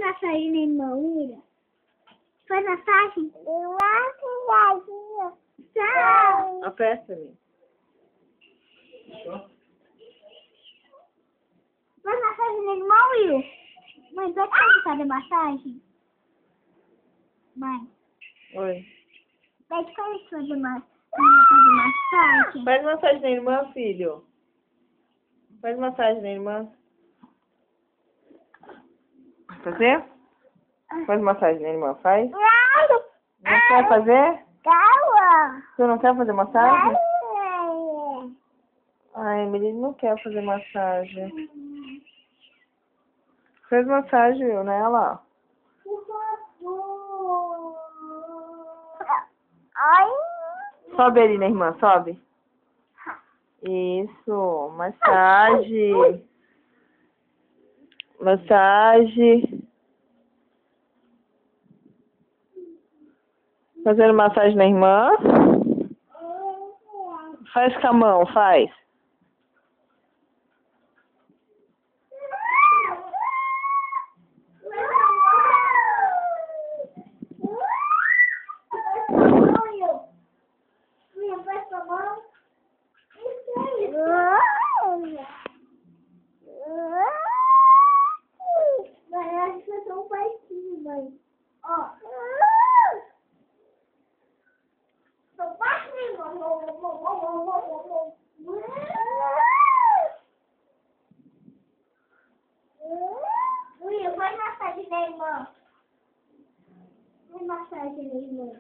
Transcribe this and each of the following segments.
massagem na irmã, William. Faz massagem? Uma tchau. Aperta-me. Faz massagem na irmã, William. Mãe, pode fazer massagem? Mãe, Oi. pede pra ele fazer massagem. Faz massagem na irmã, filho. Faz massagem na irmã. Vai fazer? Faz massagem na irmã, faz? Não quer fazer? Calma. Tu não quer fazer massagem? Ai, Emily não quer fazer massagem. Faz massagem, viu, nela. Por favor. Ai. Sobe ali na irmã, sobe. Isso, massagem. Massagem. Fazendo massagem na irmã. Faz com a mão, faz. Faz massagem na irmã. Faz massagem na irmã.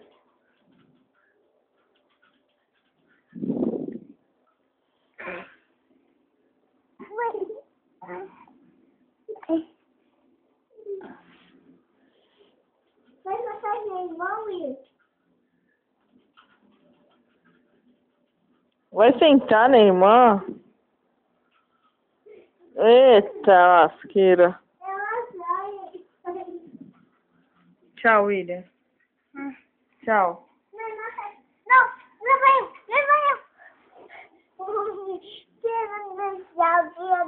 Faz massagem na irmã, Will. Vai sentar na irmã. Eita, lasqueira. Tchau, William. Tchau.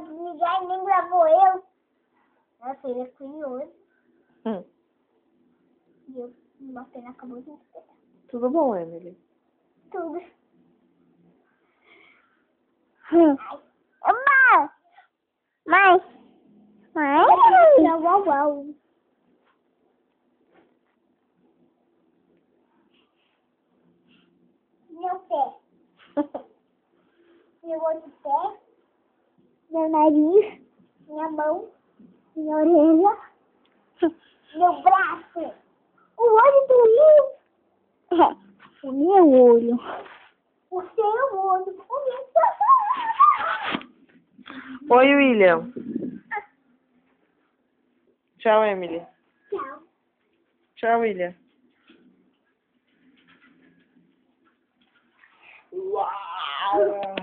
Ninguém nem gravou eu. Minha filha é curioso. E eu, uma pena acabou de esperar. Tudo bom, Emily? Tudo. Mãe! Mãe! Mãe! Uau, uau. Meu pé. Meu outro pé. Meu nariz. Minha mão. Minha orelha. Meu braço. O olho do Will. O meu olho. O seu olho. O meu. Oi, William. Tchau, Emily. Tchau. Tchau, William. Uau!